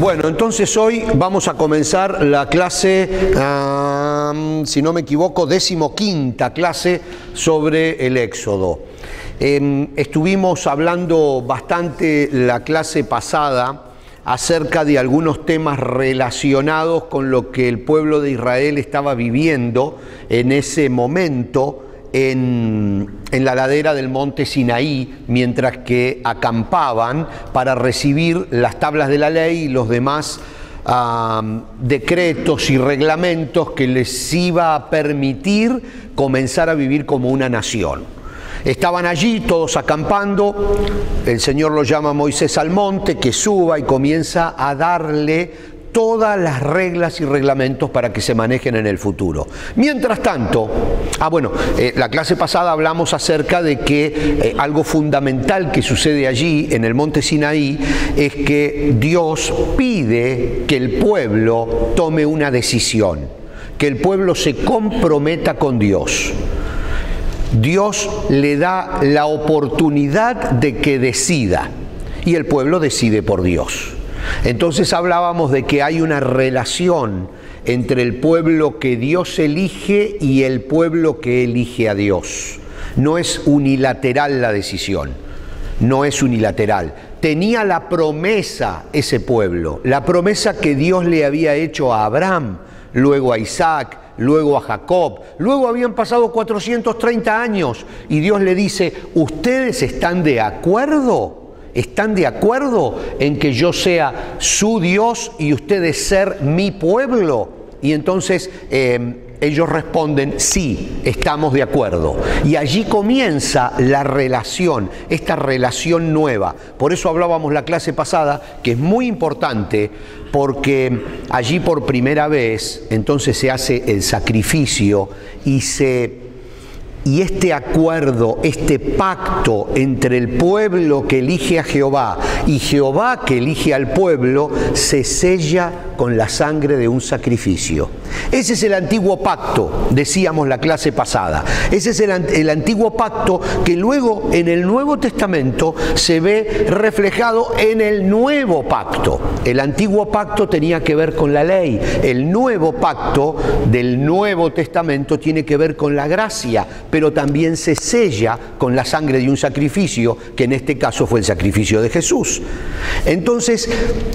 Bueno, entonces hoy vamos a comenzar la clase, si no me equivoco, 15ª clase sobre el Éxodo. Estuvimos hablando bastante la clase pasada acerca de algunos temas relacionados con lo que el pueblo de Israel estaba viviendo en ese momento en la ladera del monte Sinaí, mientras que acampaban para recibir las tablas de la ley y los demás decretos y reglamentos que les iba a permitir comenzar a vivir como una nación. Estaban allí todos acampando, el Señor lo llama a Moisés al monte, que suba y comienza a darle todas las reglas y reglamentos para que se manejen en el futuro. Mientras tanto, la clase pasada hablamos acerca de que algo fundamental que sucede allí en el monte Sinaí es que Dios pide que el pueblo tome una decisión, que el pueblo se comprometa con Dios. Dios le da la oportunidad de que decida y el pueblo decide por Dios. Entonces hablábamos de que hay una relación entre el pueblo que Dios elige y el pueblo que elige a Dios. No es unilateral la decisión, no es unilateral. Tenía la promesa ese pueblo, la promesa que Dios le había hecho a Abraham, luego a Isaac, luego a Jacob. Luego habían pasado 430 años y Dios le dice: ¿ustedes están de acuerdo? ¿Están de acuerdo en que yo sea su Dios y ustedes ser mi pueblo? Y entonces ellos responden: sí, estamos de acuerdo. Y allí comienza la relación, esta relación nueva. Por eso hablábamos la clase pasada, que es muy importante, porque allí por primera vez entonces se hace el sacrificio y este acuerdo, este pacto entre el pueblo que elige a Jehová y Jehová que elige al pueblo, se sella con la sangre de un sacrificio. Ese es el antiguo pacto, decíamos la clase pasada. Ese es el antiguo pacto que luego en el Nuevo Testamento se ve reflejado en el nuevo pacto. El antiguo pacto tenía que ver con la ley. El nuevo pacto del Nuevo Testamento tiene que ver con la gracia, pero también se sella con la sangre de un sacrificio, que en este caso fue el sacrificio de Jesús. Entonces,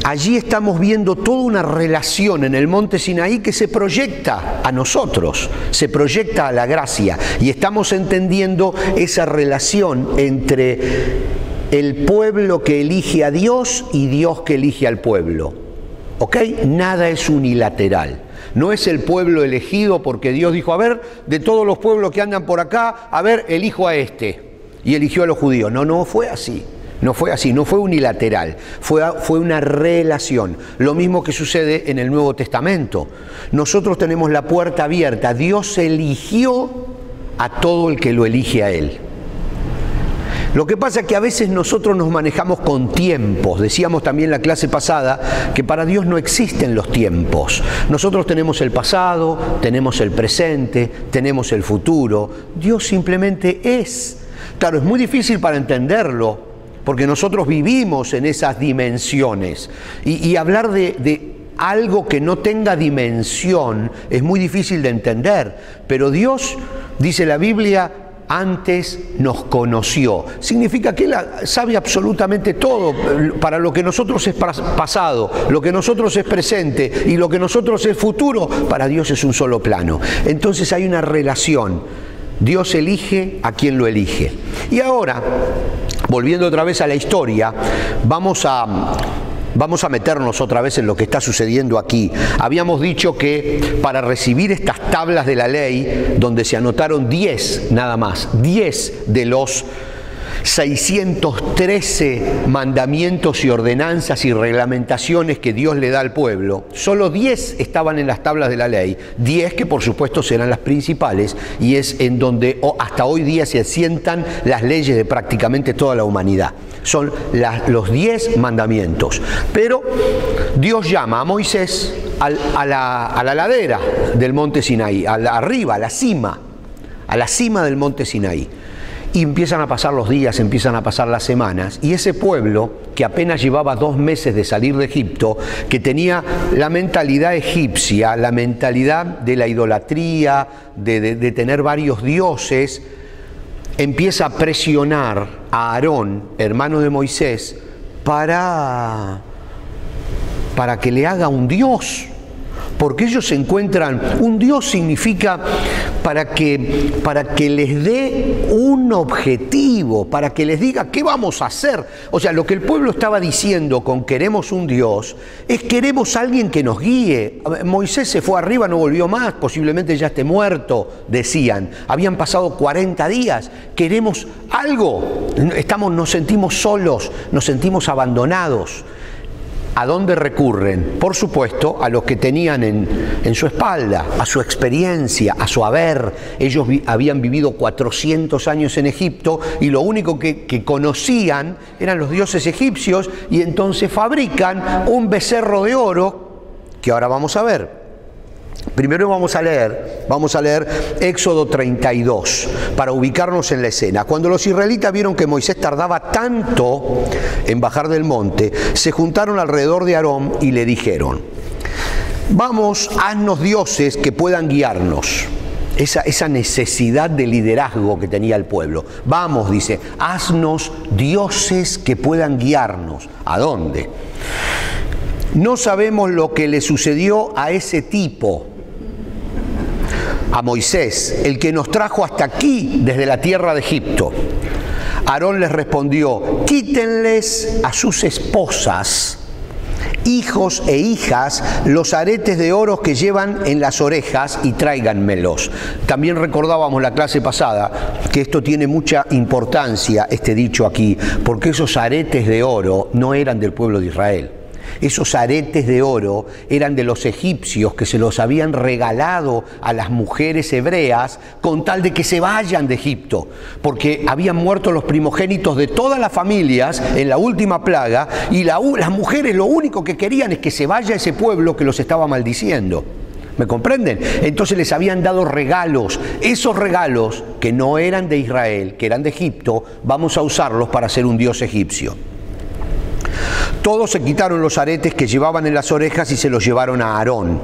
allí estamos viendo toda una relación en el monte Sinaí que se proyecta a nosotros, se proyecta a la gracia, y estamos entendiendo esa relación entre el pueblo que elige a Dios y Dios que elige al pueblo. ¿Ok? Nada es unilateral. No es el pueblo elegido porque Dios dijo: a ver, de todos los pueblos que andan por acá, a ver, elijo a este. Y eligió a los judíos. No fue así. No fue así, no fue unilateral. Fue una relación. Lo mismo que sucede en el Nuevo Testamento. Nosotros tenemos la puerta abierta. Dios eligió a todo el que lo elige a Él. Lo que pasa es que a veces nosotros nos manejamos con tiempos. Decíamos también en la clase pasada que para Dios no existen los tiempos. Nosotros tenemos el pasado, tenemos el presente, tenemos el futuro. Dios simplemente es. Claro, es muy difícil para entenderlo, porque nosotros vivimos en esas dimensiones. Y hablar de algo que no tenga dimensión es muy difícil de entender. Pero Dios, dice la Biblia, antes nos conoció. Significa que Él sabe absolutamente todo. Para lo que nosotros es pasado, lo que nosotros es presente y lo que nosotros es futuro, para Dios es un solo plano. Entonces hay una relación. Dios elige a quien lo elige. Y ahora, volviendo otra vez a la historia, vamos a meternos otra vez en lo que está sucediendo aquí. Habíamos dicho que para recibir estas tablas de la ley, donde se anotaron 10 nada más, 10 de los 613 mandamientos y ordenanzas y reglamentaciones que Dios le da al pueblo, solo 10 estaban en las tablas de la ley, 10 que por supuesto serán las principales, y es en donde hasta hoy día se asientan las leyes de prácticamente toda la humanidad. Son los 10 mandamientos. Pero Dios llama a Moisés a la ladera del monte Sinaí, arriba, a la cima del monte Sinaí. Y empiezan a pasar los días, empiezan a pasar las semanas, y ese pueblo, que apenas llevaba 2 meses de salir de Egipto, que tenía la mentalidad egipcia, la mentalidad de la idolatría, de tener varios dioses, empieza a presionar a Aarón, hermano de Moisés, para que le haga un dios. Porque ellos se encuentran, un Dios significa para que les dé un objetivo, para que les diga qué vamos a hacer. O sea, lo que el pueblo estaba diciendo con queremos un Dios, es queremos a alguien que nos guíe. Moisés se fue arriba, no volvió más, posiblemente ya esté muerto, decían. Habían pasado 40 días, queremos algo. Nos sentimos solos, nos sentimos abandonados. ¿A dónde recurren? Por supuesto, a los que tenían en su espalda, a su experiencia, a su haber. Ellos habían vivido 400 años en Egipto y lo único que conocían eran los dioses egipcios, y entonces fabrican un becerro de oro que ahora vamos a ver. Primero vamos a leer Éxodo 32 para ubicarnos en la escena. Cuando los israelitas vieron que Moisés tardaba tanto en bajar del monte, se juntaron alrededor de Aarón y le dijeron: vamos, haznos dioses que puedan guiarnos. Esa necesidad de liderazgo que tenía el pueblo. Vamos, dice, haznos dioses que puedan guiarnos. ¿A dónde? No sabemos lo que le sucedió a ese tipo, a Moisés, el que nos trajo hasta aquí desde la tierra de Egipto. Aarón les respondió: quítenles a sus esposas, hijos e hijas, los aretes de oro que llevan en las orejas y tráiganmelos. También recordábamos la clase pasada que esto tiene mucha importancia, este dicho aquí, porque esos aretes de oro no eran del pueblo de Israel. Esos aretes de oro eran de los egipcios, que se los habían regalado a las mujeres hebreas con tal de que se vayan de Egipto, porque habían muerto los primogénitos de todas las familias en la última plaga, y las mujeres lo único que querían es que se vaya ese pueblo que los estaba maldiciendo. ¿Me comprenden? Entonces les habían dado regalos. Esos regalos, que no eran de Israel, que eran de Egipto, vamos a usarlos para hacer un dios egipcio. Todos se quitaron los aretes que llevaban en las orejas y se los llevaron a Aarón.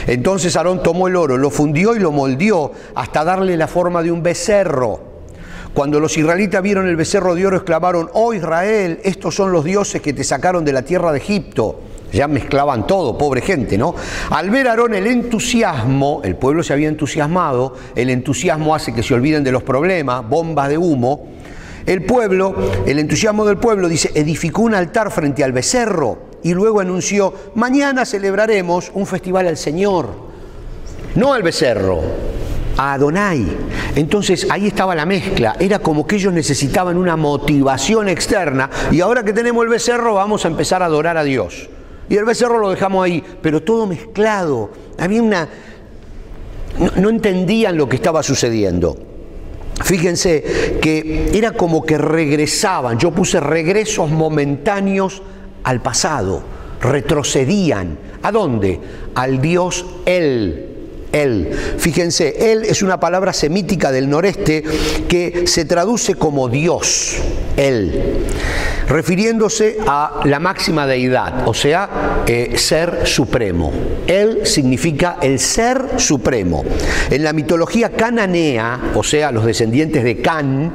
Entonces Aarón tomó el oro, lo fundió y lo moldeó hasta darle la forma de un becerro. Cuando los israelitas vieron el becerro de oro, exclamaron: oh Israel, estos son los dioses que te sacaron de la tierra de Egipto. Ya mezclaban todo, pobre gente, ¿no? Al ver a Aarón el entusiasmo, el pueblo se había entusiasmado, el entusiasmo hace que se olviden de los problemas, bombas de humo. El entusiasmo del pueblo, dice, edificó un altar frente al becerro y luego anunció: mañana celebraremos un festival al Señor, no al becerro, a Adonai. Entonces ahí estaba la mezcla, era como que ellos necesitaban una motivación externa, y ahora que tenemos el becerro vamos a empezar a adorar a Dios. Y el becerro lo dejamos ahí, pero todo mezclado. Había no entendían lo que estaba sucediendo. Fíjense que era como que regresaban, yo puse regresos momentáneos al pasado, retrocedían. ¿A dónde? Al Dios Él. Fíjense, Él es una palabra semítica del noreste que se traduce como Dios, Él, refiriéndose a la máxima deidad, o sea, ser supremo. Él significa el ser supremo. En la mitología cananea, o sea, los descendientes de Can,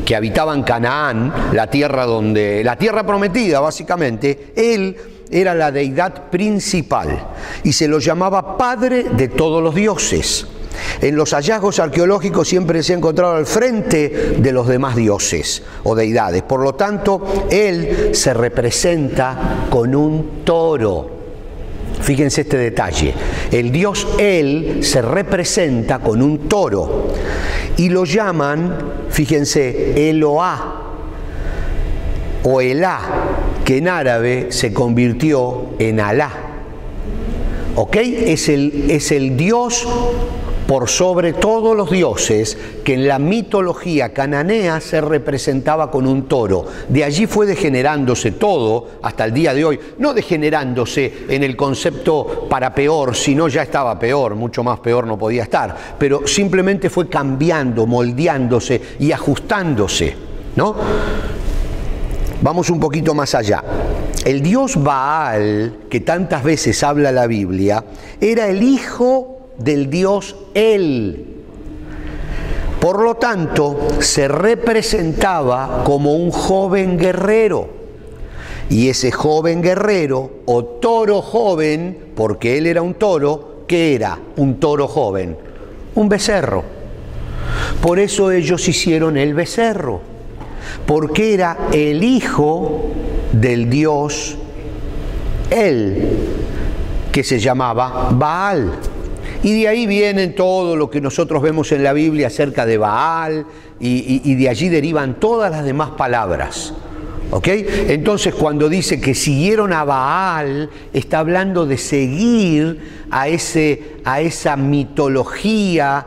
que habitaban Canaán, la tierra prometida básicamente, Él era la deidad principal y se lo llamaba padre de todos los dioses. En los hallazgos arqueológicos siempre se ha encontrado al frente de los demás dioses o deidades. Por lo tanto, Él se representa con un toro. Fíjense este detalle. El dios Él se representa con un toro y lo llaman, fíjense, Eloá o Elá, que en árabe se convirtió en Alá. ¿Ok? Es el Dios por sobre todos los dioses, que en la mitología cananea se representaba con un toro. De allí fue degenerándose todo hasta el día de hoy, no degenerándose en el concepto para peor, sino ya estaba peor, mucho más peor no podía estar, pero simplemente fue cambiando, moldeándose y ajustándose, ¿no? Vamos un poquito más allá. El dios Baal, que tantas veces habla la Biblia, era el hijo del dios El. Por lo tanto, se representaba como un joven guerrero. Y ese joven guerrero, o toro joven, porque él era un toro, ¿qué era un toro joven? Un becerro. Por eso ellos hicieron el becerro, porque era el hijo del dios El, que se llamaba Baal. Y de ahí vienen todo lo que nosotros vemos en la Biblia acerca de Baal, y de allí derivan todas las demás palabras. ¿Ok? Entonces, cuando dice que siguieron a Baal, está hablando de seguir a esa mitología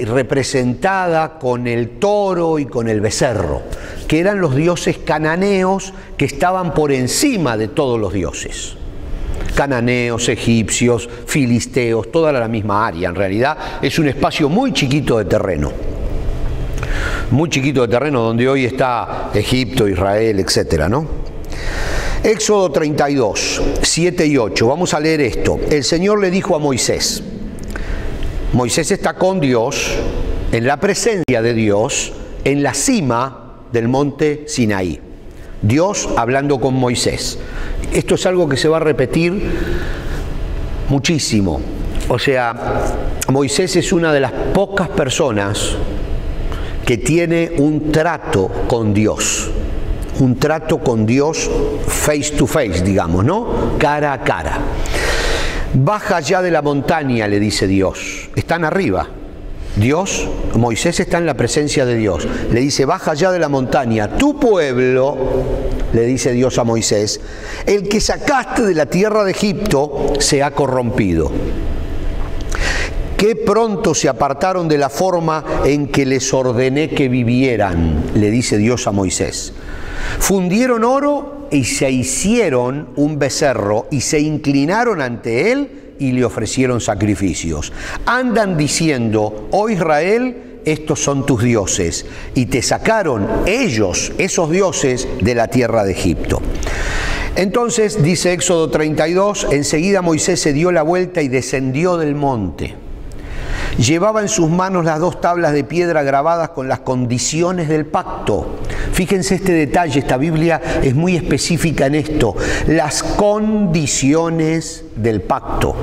representada con el toro y con el becerro, que eran los dioses cananeos que estaban por encima de todos los dioses. Cananeos, egipcios, filisteos, toda la misma área. En realidad es un espacio muy chiquito de terreno. Muy chiquito de terreno, donde hoy está Egipto, Israel, etcétera, ¿no? Éxodo 32, 7 y 8. Vamos a leer esto. El Señor le dijo a Moisés. Moisés está con Dios, en la presencia de Dios, en la cima del monte Sinaí. Dios hablando con Moisés. Esto es algo que se va a repetir muchísimo. O sea, Moisés es una de las pocas personas que tiene un trato con Dios. Un trato con Dios face to face, digamos, ¿no? Cara a cara. Baja ya de la montaña, le dice Dios. Están arriba. Dios, Moisés está en la presencia de Dios. Le dice, baja ya de la montaña. Tu pueblo, le dice Dios a Moisés, el que sacaste de la tierra de Egipto, se ha corrompido. Qué pronto se apartaron de la forma en que les ordené que vivieran, le dice Dios a Moisés. Fundieron oro y se hicieron un becerro y se inclinaron ante él y le ofrecieron sacrificios. Andan diciendo, oh Israel, estos son tus dioses. Y te sacaron ellos, esos dioses, de la tierra de Egipto. Entonces, dice Éxodo 32, enseguida Moisés se dio la vuelta y descendió del monte. Llevaba en sus manos las 2 tablas de piedra grabadas con las condiciones del pacto. Fíjense este detalle, esta Biblia es muy específica en esto. Las condiciones del pacto.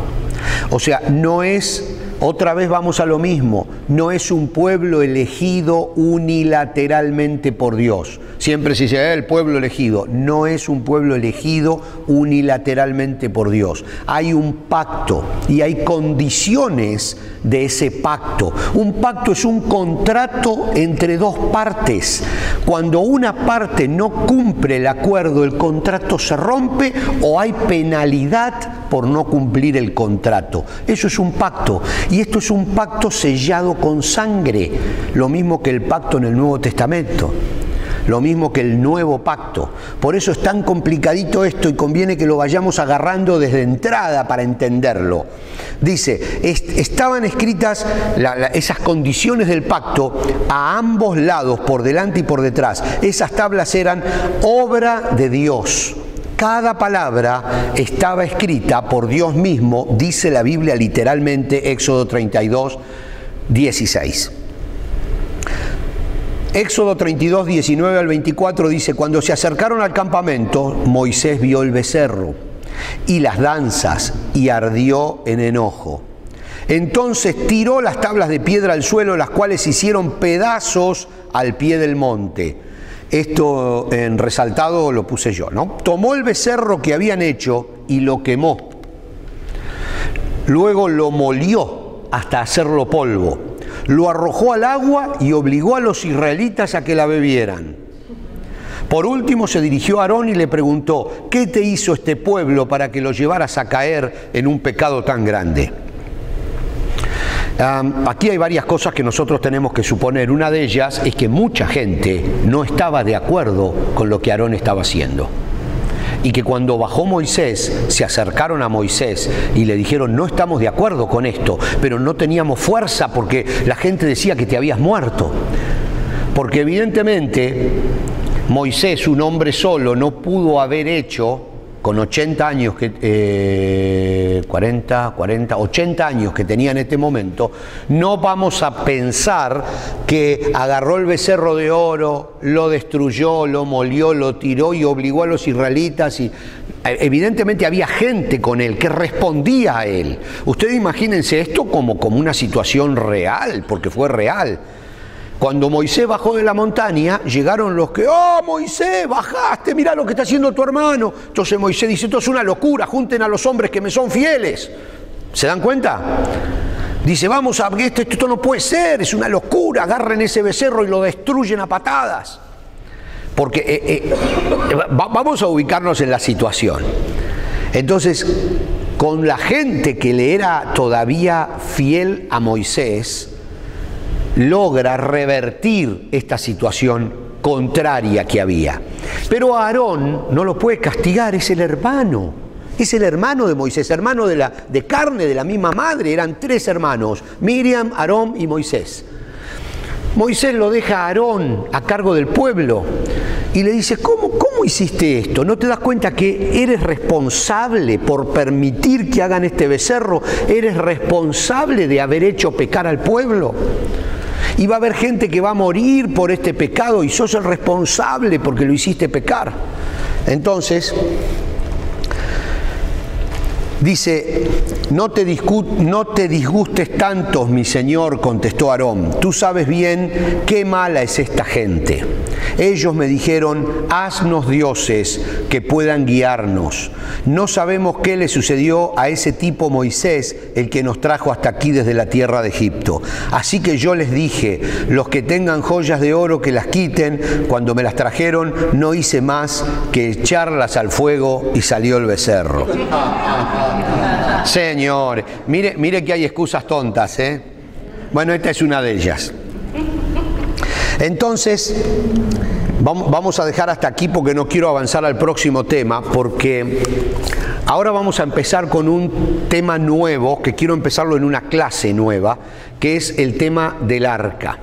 O sea, no es, otra vez vamos a lo mismo, no es un pueblo elegido unilateralmente por Dios. Siempre se dice, el pueblo elegido. No es un pueblo elegido unilateralmente por Dios. Hay un pacto y hay condiciones de ese pacto. Un pacto es un contrato entre 2 partes. Cuando una parte no cumple el acuerdo, el contrato se rompe o hay penalidad por no cumplir el contrato. Eso es un pacto. Y esto es un pacto sellado con sangre. Lo mismo que el pacto en el Nuevo Testamento. Lo mismo que el nuevo pacto. Por eso es tan complicadito esto y conviene que lo vayamos agarrando desde entrada para entenderlo. Dice, estaban escritas esas condiciones del pacto a ambos lados, por delante y por detrás. Esas tablas eran obra de Dios. Cada palabra estaba escrita por Dios mismo, dice la Biblia literalmente, Éxodo 32, 16. Éxodo 32, 19 al 24 dice, cuando se acercaron al campamento, Moisés vio el becerro y las danzas y ardió en enojo. Entonces tiró las tablas de piedra al suelo, las cuales hicieron pedazos al pie del monte. Esto en resaltado lo puse yo, ¿no? Tomó el becerro que habían hecho y lo quemó. Luego lo molió hasta hacerlo polvo. Lo arrojó al agua y obligó a los israelitas a que la bebieran. Por último se dirigió a Aarón y le preguntó, ¿qué te hizo este pueblo para que lo llevaras a caer en un pecado tan grande? Aquí hay varias cosas que nosotros tenemos que suponer. Una de ellas es que mucha gente no estaba de acuerdo con lo que Aarón estaba haciendo. Y que cuando bajó Moisés, se acercaron a Moisés y le dijeron: no estamos de acuerdo con esto, pero no teníamos fuerza porque la gente decía que te habías muerto. Porque evidentemente Moisés, un hombre solo, no pudo haber hecho, con 80 años, 80 años que tenía en este momento, no vamos a pensar que agarró el becerro de oro, lo destruyó, lo molió, lo tiró y obligó a los israelitas. Evidentemente había gente con él que respondía a él. Ustedes imagínense esto como una situación real, porque fue real. Cuando Moisés bajó de la montaña, llegaron los que: ¡oh, Moisés, bajaste! Mirá lo que está haciendo tu hermano. Entonces Moisés dice: esto es una locura, junten a los hombres que me son fieles. ¿Se dan cuenta? Dice: vamos a... esto no puede ser, es una locura, agarren ese becerro y lo destruyen a patadas. Porque vamos a ubicarnos en la situación. Entonces, con la gente que le era todavía fiel a Moisés, logra revertir esta situación contraria que había. Pero a Aarón no lo puede castigar, es el hermano de Moisés, hermano de carne, de la misma madre. Eran 3 hermanos: Miriam, Aarón y Moisés. Moisés lo deja a Aarón a cargo del pueblo y le dice: ¿Cómo hiciste esto? ¿No te das cuenta que eres responsable por permitir que hagan este becerro? ¿Eres responsable de haber hecho pecar al pueblo? Y va a haber gente que va a morir por este pecado y sos el responsable porque lo hiciste pecar. Entonces, dice: no te disgustes tanto, mi señor, contestó Aarón. Tú sabes bien qué mala es esta gente. Ellos me dijeron: haznos dioses que puedan guiarnos. No sabemos qué le sucedió a ese tipo Moisés, el que nos trajo hasta aquí desde la tierra de Egipto. Así que yo les dije: los que tengan joyas de oro que las quiten. Cuando me las trajeron, no hice más que echarlas al fuego y salió el becerro. Señor, mire que hay excusas tontas, ¿eh? Bueno, esta es una de ellas. Entonces, vamos a dejar hasta aquí porque no quiero avanzar al próximo tema, porque ahora vamos a empezar con un tema nuevo, que quiero empezarlo en una clase nueva, que es el tema del arca.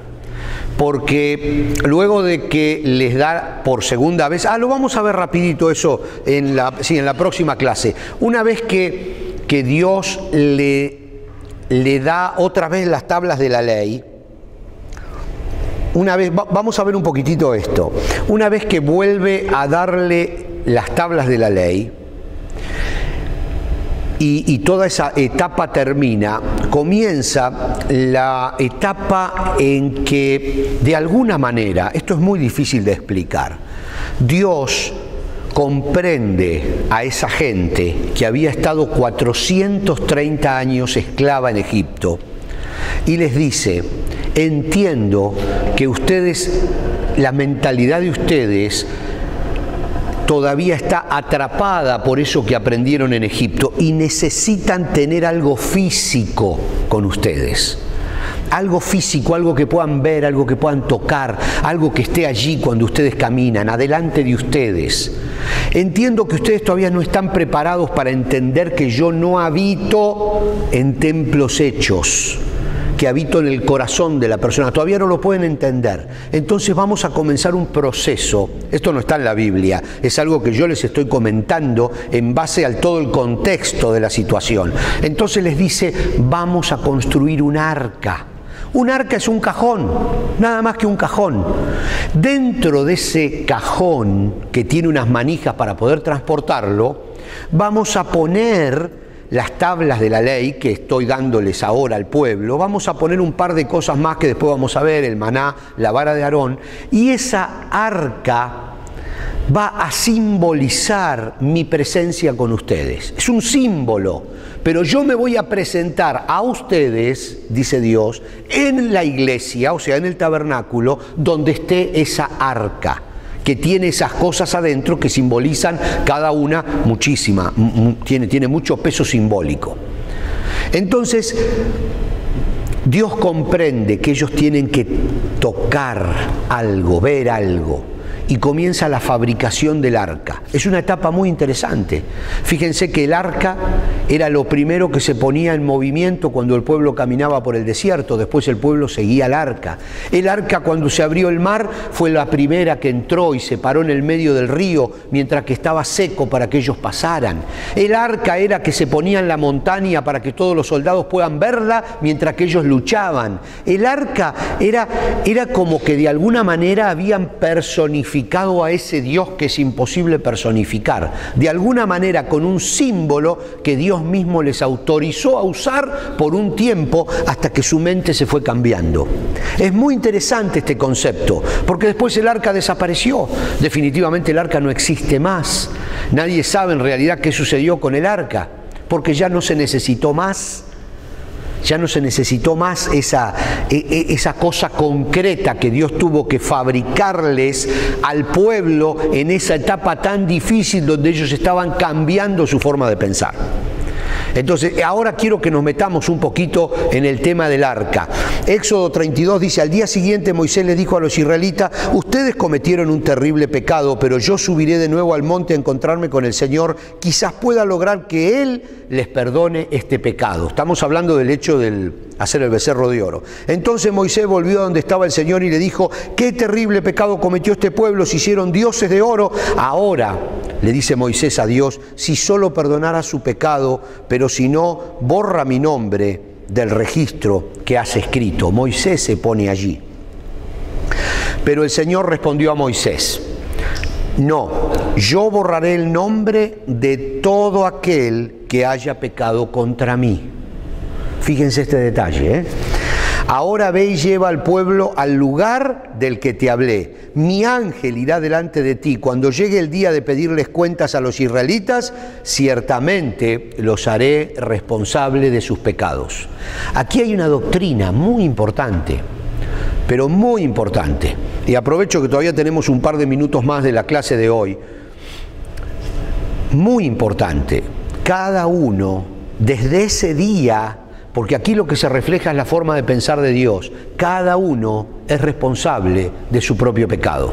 Porque luego de que les da por segunda vez, lo vamos a ver rapidito eso en la próxima clase. Una vez que Dios le da otra vez las tablas de la ley, vamos a ver un poquitito esto. Una vez que vuelve a darle las tablas de la ley y toda esa etapa termina, comienza la etapa en que, de alguna manera, esto es muy difícil de explicar, Dios comprende a esa gente que había estado 430 años esclava en Egipto y les dice: entiendo que ustedes, la mentalidad de ustedes todavía está atrapada por eso que aprendieron en Egipto y necesitan tener algo físico con ustedes. Algo físico, algo que puedan ver, algo que puedan tocar, algo que esté allí cuando ustedes caminan, adelante de ustedes. Entiendo que ustedes todavía no están preparados para entender que yo no habito en templos hechos, que habito en el corazón de la persona. Todavía no lo pueden entender. Entonces vamos a comenzar un proceso. Esto no está en la Biblia, es algo que yo les estoy comentando en base a todo el contexto de la situación. Entonces les dice: vamos a construir un arca. Un arca es un cajón, nada más que un cajón. Dentro de ese cajón, que tiene unas manijas para poder transportarlo, vamos a poner las tablas de la ley que estoy dándoles ahora al pueblo. Vamos a poner un par de cosas más que después vamos a ver: el maná, la vara de Aarón. Y esa arca va a simbolizar mi presencia con ustedes. Es un símbolo, pero yo me voy a presentar a ustedes, dice Dios, en la iglesia, o sea, en el tabernáculo, donde esté esa arca, que tiene esas cosas adentro que simbolizan cada una muchísima, tiene mucho peso simbólico. Entonces, Dios comprende que ellos tienen que tocar algo, ver algo, y comienza la fabricación del arca. Es una etapa muy interesante. Fíjense que el arca era lo primero que se ponía en movimiento cuando el pueblo caminaba por el desierto. Después el pueblo seguía al arca. El arca, cuando se abrió el mar, fue la primera que entró y se paró en el medio del río mientras que estaba seco para que ellos pasaran. El arca era que se ponía en la montaña para que todos los soldados puedan verla mientras que ellos luchaban. El arca era como que de alguna manera habían personificado a ese Dios que es imposible personificar, de alguna manera con un símbolo que Dios mismo les autorizó a usar por un tiempo hasta que su mente se fue cambiando. Es muy interesante este concepto, porque después el arca desapareció. Definitivamente el arca no existe más. Nadie sabe en realidad qué sucedió con el arca, porque ya no se necesitó más. Ya no se necesitó más esa cosa concreta que Dios tuvo que fabricarles al pueblo en esa etapa tan difícil donde ellos estaban cambiando su forma de pensar. Entonces, ahora quiero que nos metamos un poquito en el tema del arca. Éxodo 32 dice: al día siguiente Moisés le dijo a los israelitas: ustedes cometieron un terrible pecado, pero yo subiré de nuevo al monte a encontrarme con el Señor. Quizás pueda lograr que Él les perdone este pecado. Estamos hablando del hecho de hacer el becerro de oro. Entonces Moisés volvió a donde estaba el Señor y le dijo: qué terrible pecado cometió este pueblo, se hicieron dioses de oro. Ahora, le dice Moisés a Dios, si solo perdonara su pecado, pero si no, borra mi nombre del registro que has escrito. Moisés se pone allí. Pero el Señor respondió a Moisés: no, yo borraré el nombre de todo aquel que haya pecado contra mí. Fíjense este detalle, ¿eh? Ahora ve y lleva al pueblo al lugar del que te hablé. Mi ángel irá delante de ti. Cuando llegue el día de pedirles cuentas a los israelitas, ciertamente los haré responsable de sus pecados. Aquí hay una doctrina muy importante, pero muy importante. Y aprovecho que todavía tenemos un par de minutos más de la clase de hoy. Muy importante. Cada uno, desde ese día, porque aquí lo que se refleja es la forma de pensar de Dios, cada uno es responsable de su propio pecado.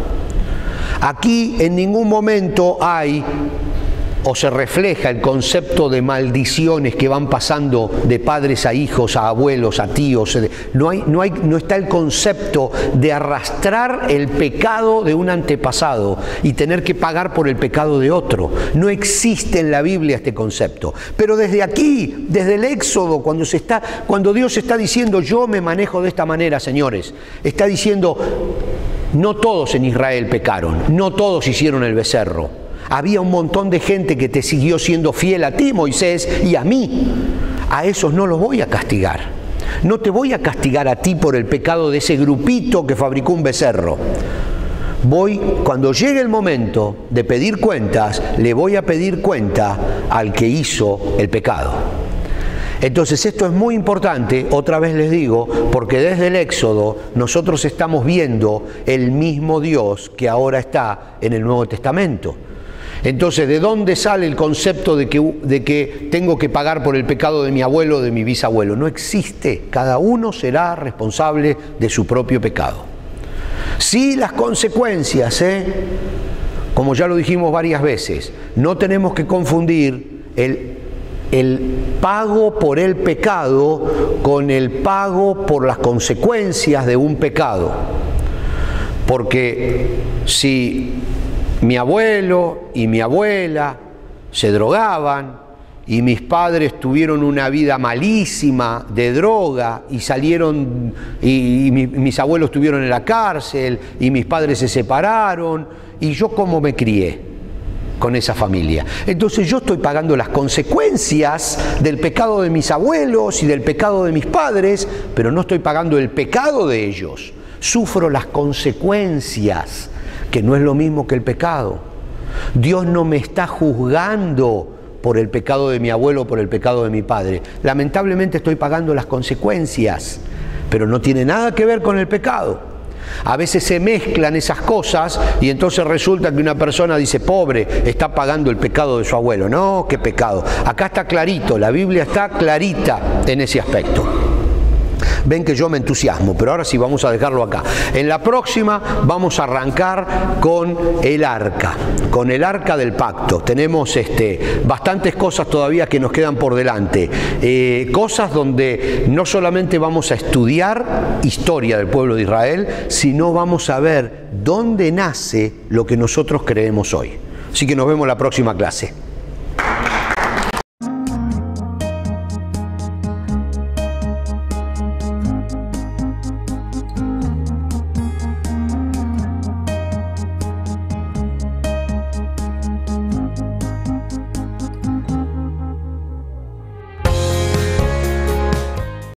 Aquí en ningún momento hay o se refleja el concepto de maldiciones que van pasando de padres a hijos, a abuelos, a tíos. No está el concepto de arrastrar el pecado de un antepasado y tener que pagar por el pecado de otro. No existe en la Biblia este concepto. Pero desde aquí, desde el Éxodo, cuando Dios está diciendo yo me manejo de esta manera, señores, está diciendo no todos en Israel pecaron, no todos hicieron el becerro. Había un montón de gente que te siguió siendo fiel a ti, Moisés, y a mí. A esos no los voy a castigar. No te voy a castigar a ti por el pecado de ese grupito que fabricó un becerro. Cuando llegue el momento de pedir cuentas, le voy a pedir cuenta al que hizo el pecado. Entonces esto es muy importante, otra vez les digo, porque desde el Éxodo nosotros estamos viendo el mismo Dios que ahora está en el Nuevo Testamento. Entonces, ¿de dónde sale el concepto de que tengo que pagar por el pecado de mi abuelo o de mi bisabuelo? No existe. Cada uno será responsable de su propio pecado. Sí, las consecuencias, como ya lo dijimos varias veces, no tenemos que confundir el pago por el pecado con el pago por las consecuencias de un pecado. Porque si mi abuelo y mi abuela se drogaban y mis padres tuvieron una vida malísima de droga y salieron y mis abuelos estuvieron en la cárcel y mis padres se separaron, y yo cómo me crié con esa familia. Entonces yo estoy pagando las consecuencias del pecado de mis abuelos y del pecado de mis padres, pero no estoy pagando el pecado de ellos. Sufro las consecuencias, que no es lo mismo que el pecado. Dios no me está juzgando por el pecado de mi abuelo o por el pecado de mi padre. Lamentablemente estoy pagando las consecuencias, pero no tiene nada que ver con el pecado. A veces se mezclan esas cosas y entonces resulta que una persona dice, pobre, está pagando el pecado de su abuelo. No, qué pecado. Acá está clarito, la Biblia está clarita en ese aspecto. Ven que yo me entusiasmo, pero ahora sí vamos a dejarlo acá. En la próxima vamos a arrancar con el arca del pacto. Tenemos bastantes cosas todavía que nos quedan por delante. Cosas donde no solamente vamos a estudiar historia del pueblo de Israel, sino vamos a ver dónde nace lo que nosotros creemos hoy. Así que nos vemos en la próxima clase.